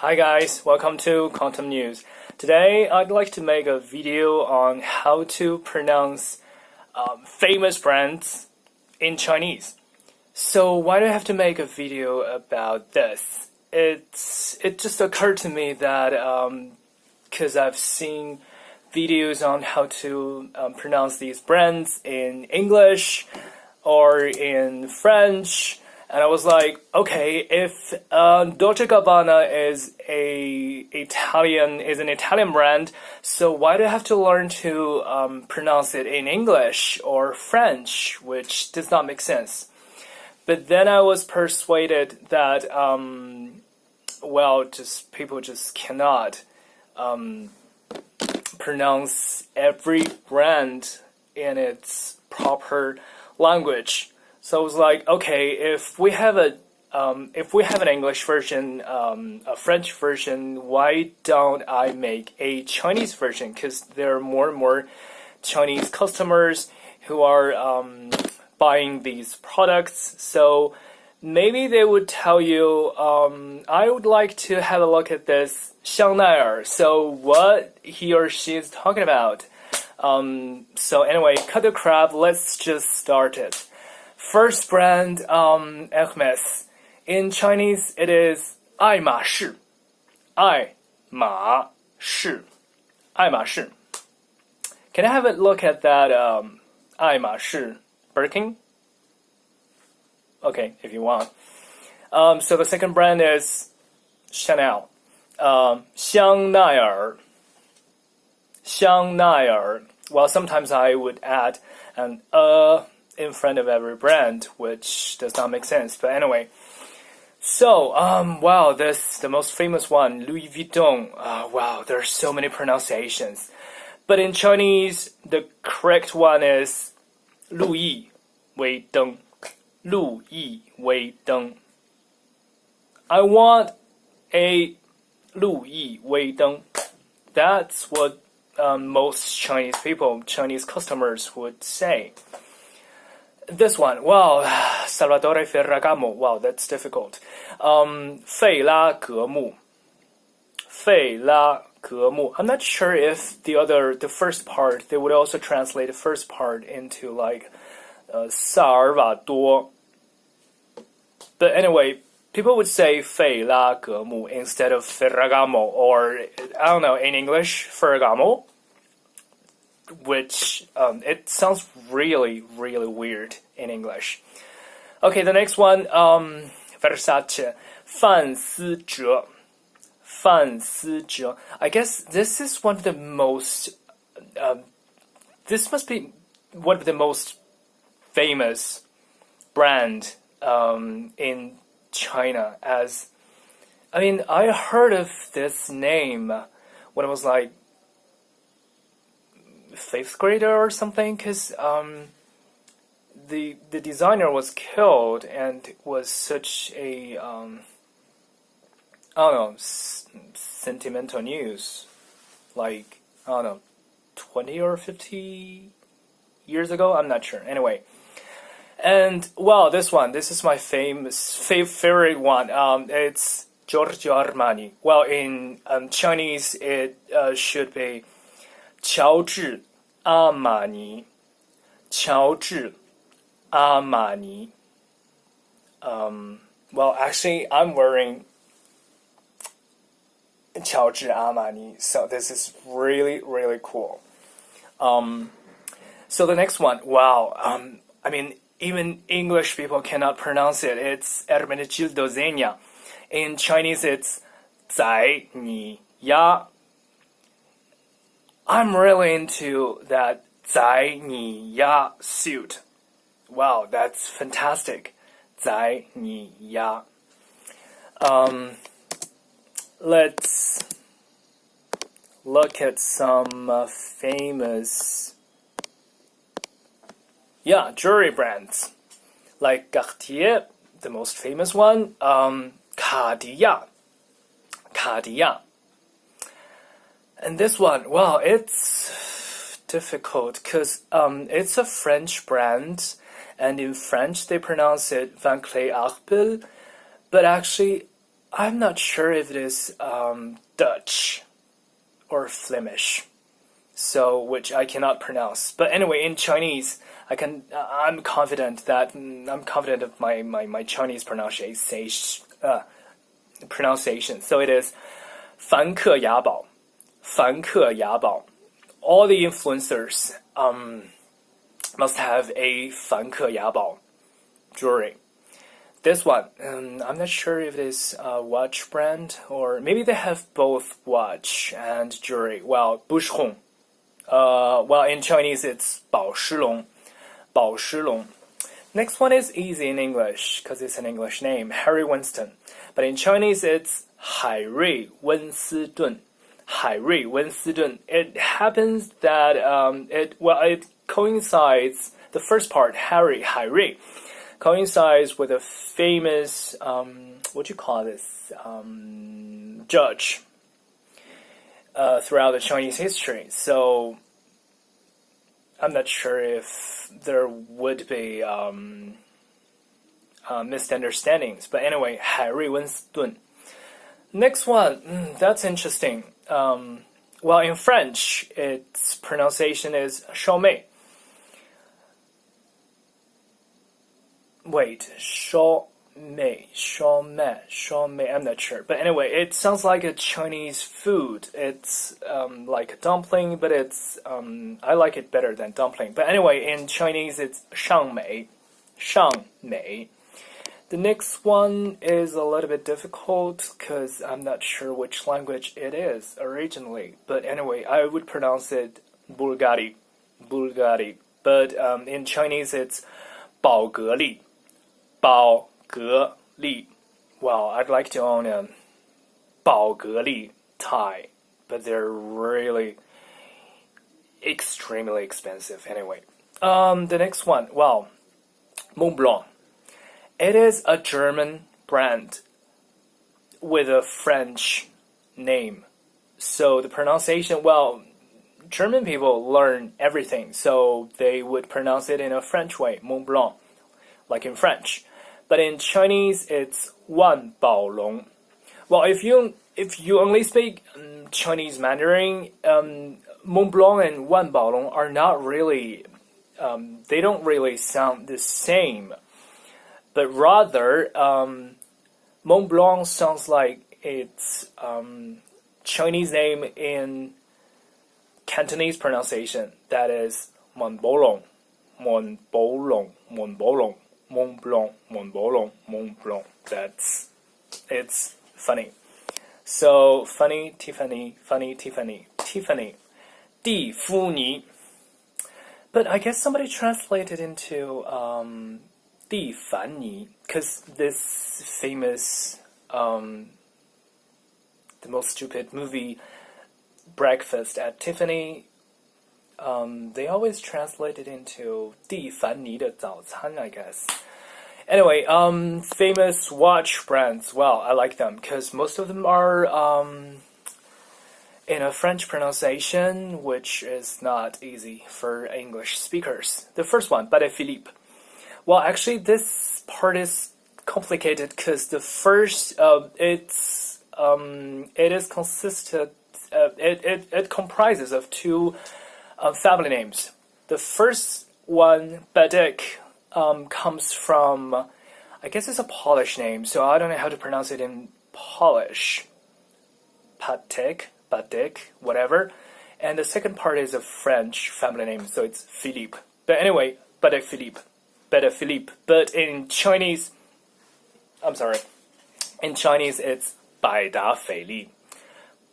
Hi guys, welcome to Quantum News. Today I'd like to make a video on how to pronounce famous brands in Chinese. So why do I have to make a video about this? It just occurred to me that because I've seen videos on how to pronounce these brands in English or in French. And I was like, okay, if Dolce & Gabbana is an Italian brand, so why do I have to learn to pronounce it in English or French, which does not make sense. But then I was persuaded that, people just cannot pronounce every brand in its proper language. So I was like, okay, if we have an English version, a French version, why don't I make a Chinese version? Because there are more and more Chinese customers who are buying these products. So maybe they would tell you, I would like to have a look at this Xiangnai. So what he or she is talking about. So anyway, cut the crap. Let's just start it. First brand, Hermes. In Chinese, it is 爱马仕. 爱马仕. 爱马仕. Can I have a look at that 爱马仕 Birkin? Okay, if you want. So the second brand is Chanel. 香奈儿. 香奈儿. Well, sometimes I would add an in front of every brand, which does not make sense. But anyway, so the most famous one, Louis Vuitton. Wow, there are so many pronunciations, but in Chinese, the correct one is 路易威登. 路易威登. I want a 路易威登. That's what most Chinese customers would say. This one, Salvatore Ferragamo. Wow, that's difficult. 费拉格慕. 费拉格慕. I'm not sure if the first part, they would also translate the first part into like 萨尔瓦多. But anyway, people would say 费拉格慕 instead of Ferragamo, or I don't know, in English, Ferragamo. Which it sounds really, really weird in English. Okay, the next one, Versace, 范思哲. 范思哲. I guess this is one of the most. This must be one of the most famous brand in China. I heard of this name when I was like 5th grader or something, because the designer was killed and it was such a sentimental news, like 20 or 50 years ago. I'm not sure. Anyway, and this is my favorite one. It's Giorgio Armani. Well, in Chinese it should be 乔治阿玛尼. 乔治阿玛尼. Actually, I'm wearing 乔治阿玛尼, so this is really, really cool. So the next one, even English people cannot pronounce it. It's Hermenegildo Zegna. In Chinese, it's 宰你呀. I'm really into that 宰你呀 suit. Wow, that's fantastic. 宰你呀. Let's look at some famous jewelry brands. Like Cartier, the most famous one, Cartier. Cartier. And this one, it's difficult because it's a French brand, and in French they pronounce it Van Cleef Arpels, but actually I'm not sure if it is Dutch or Flemish, so which I cannot pronounce. But anyway, in Chinese, I'm confident of my Chinese pronunciation. So it is 凡客雅宝，凡客雅宝. All the influencers must have a 凡客雅宝 jewelry. This one, I'm not sure if it is a watch brand or maybe they have both watch and jewelry. Well, Boucheron. Well, in Chinese it's 宝诗龙. 宝诗龙. Next one is easy in English because it's an English name, Harry Winston. But in Chinese it's 海瑞温斯顿. 海瑞温斯顿. It happens that it coincides, the first part, Harry, 海瑞, coincides with a famous, what do you call this, judge throughout the Chinese history. So I'm not sure if there would be misunderstandings. But anyway, 海瑞温斯顿. Next one, that's interesting. Well, in French, its pronunciation is Chaumet. Wait, Chaumet, I'm not sure. But anyway, it sounds like a Chinese food. It's like a dumpling, but it's I like it better than dumpling. But anyway, in Chinese, it's 上美. The next one is a little bit difficult because I'm not sure which language it is originally. But anyway, I would pronounce it Bulgari. But in Chinese, it's 宝格丽. 宝格丽. Well, I'd like to own a 宝格丽 tie, but they're really extremely expensive. Anyway, the next one, well, Mont Blanc. It is a German brand with a French name. So the pronunciation, well, German people learn everything, so they would pronounce it in a French way, Mont Blanc, like in French. But in Chinese, it's 万宝龙. Well, if you only speak Chinese Mandarin, Mont Blanc and 万宝龙are not really, they don't really sound the same. But rather, Mont Blanc sounds like it's Chinese name in Cantonese pronunciation. That is 满宝龙, 满宝龙, 满宝龙, Mont Blanc, 满宝龙, Mont Blanc. It's funny. So funny, Tiffany, Tiffany. 蒂芙尼. But I guess somebody translated into 蒂凡尼, because this famous, the most stupid movie, Breakfast at Tiffany, they always translate it into 蒂凡尼的早餐, I guess. Anyway, famous watch brands, well, I like them, because most of them are in a French pronunciation, which is not easy for English speakers. The first one, Patek Philippe. Well, actually, this part is complicated because the first, it comprises of two family names. The first one, Patek, comes from, I guess it's a Polish name, so I don't know how to pronounce it in Polish. Patek, whatever. And the second part is a French family name, so it's Philippe. But anyway, Patek Philippe. But in Chinese, it's 百达翡丽.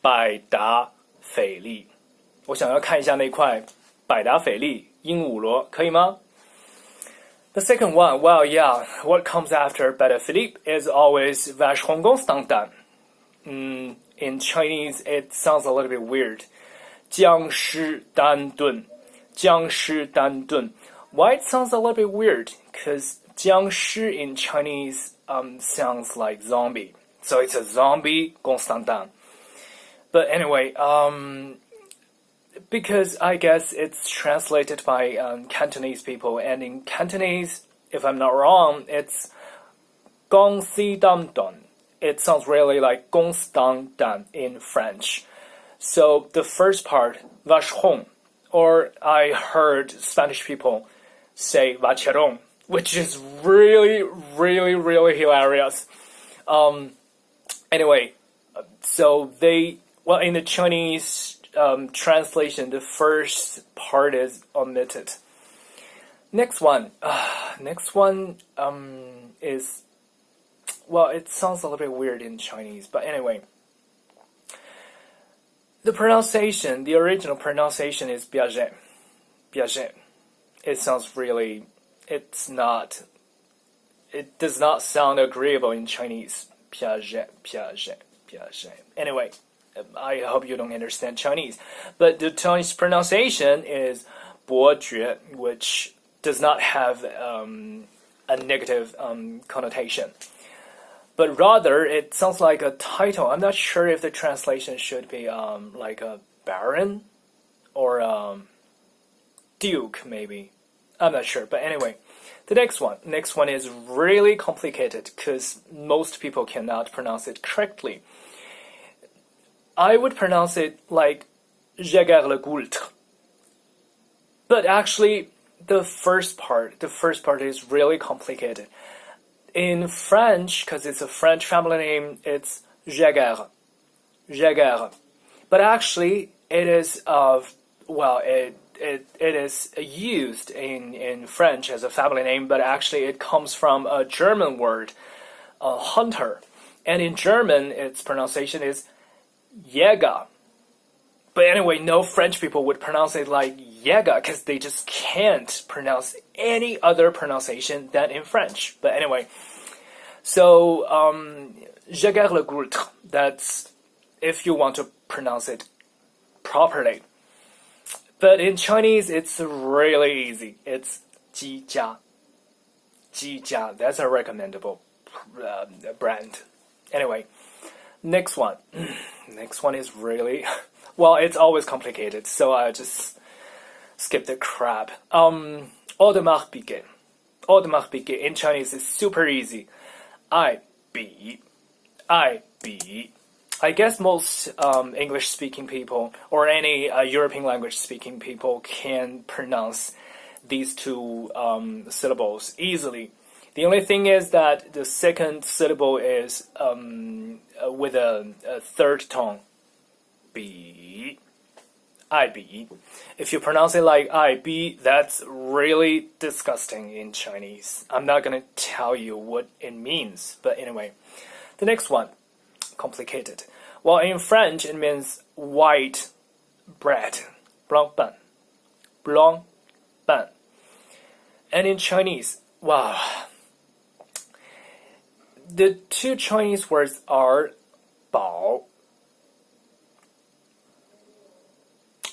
百达翡丽. 我想要看一下那块百达翡丽鹦鹉螺，可以吗？ The second one, well, yeah, what comes after Patek Philippe is always Vacheron Constantin. In Chinese, it sounds a little bit weird. 江诗丹顿. 江诗丹顿. Why it sounds a little bit weird? Because 僵尸 in Chinese sounds like zombie. So it's a zombie Constantin. But anyway, because I guess it's translated by Cantonese people. And in Cantonese, if I'm not wrong, it's 江詩丹頓. it sounds really like 公司当蛋 in French. So the first part, vachon, or I heard Spanish people say vacheron, which is really, really, really hilarious. Anyway, so in the Chinese translation, the first part is omitted. Next one is, well, it sounds a little bit weird in Chinese, but anyway. The pronunciation, the original pronunciation is Piaget. Piaget. It sounds really, it does not sound agreeable in Chinese. Piaget, Piaget, Piaget. Anyway, I hope you don't understand Chinese. But the Chinese pronunciation is 伯爵, which does not have a negative connotation. But rather, it sounds like a title. I'm not sure if the translation should be like a baron or duke, maybe. I'm not sure. But anyway, the next one is really complicated because most people cannot pronounce it correctly. I would pronounce it like Jaeger le Goult. But actually, the first part is really complicated. In French, because it's a French family name, it's Jaeger. Jaeger. But actually, it is it is used in French as a family name, but actually it comes from a German word, hunter. And in German, its pronunciation is Jäger. But anyway, no French people would pronounce it like Jäger because they just can't pronounce any other pronunciation than in French. But anyway, so Jaeger le Goult, that's if you want to pronounce it properly. But in Chinese, it's really easy. It's 鸡家. 鸡家, that's a recommendable brand. Anyway, next one. Next one is really... Well, it's always complicated, so I just skip the crap. Audemars Piguet. Audemars Piguet in Chinese is super easy. I be. I guess most English-speaking people or any European language-speaking people can pronounce these two syllables easily. The only thing is that the second syllable is with a third tone. Be. I be. If you pronounce it like I be, that's really disgusting in Chinese. I'm not gonna tell you what it means, but anyway. The next one, complicated. Well, in French, it means white bread. Blanc pain. Blanc pain. And in Chinese, wow. The two Chinese words are 饱.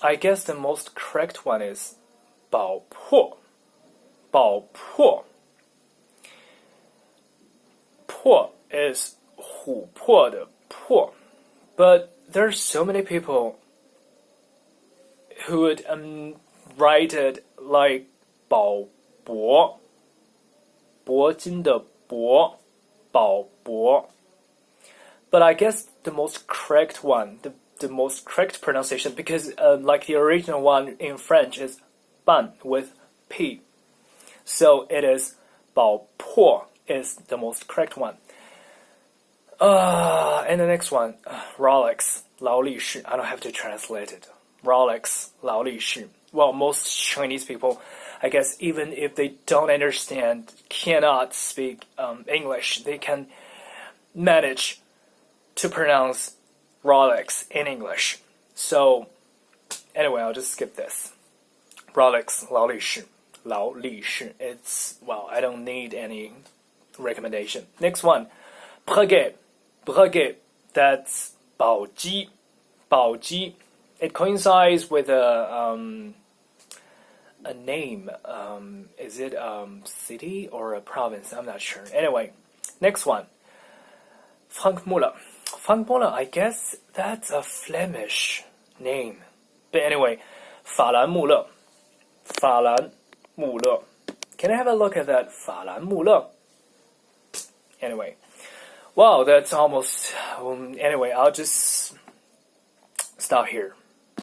I guess the most correct one is 饱破. 饱破. 破 is 琥珀的珀. But there's so many people who would write it like 宝博. 铂金的铂. 宝博. But I guess the most correct one, the most correct pronunciation, because like the original one in French is 办 with P. So it is 宝珀 is the most correct one. And the next one, Rolex, 劳力士. I don't have to translate it. Rolex, 劳力士. Well, most Chinese people, I guess, even if they don't understand, cannot speak English, they can manage to pronounce Rolex in English. So, anyway, I'll just skip this. Rolex, 劳力士. 劳力士. It's, well, I don't need any recommendation. Next one, Breguet. Breguet, that's 宝鸡. 宝鸡. It coincides with a name. Is it city or a province? I'm not sure. Anyway, next one. Frank Muller. Frank Muller, I guess that's a Flemish name. But anyway, 法兰穆勒. 法兰穆勒. Can I have a look at that? 法兰穆勒. Anyway, Wow, that's almost. Anyway, I'll just stop here.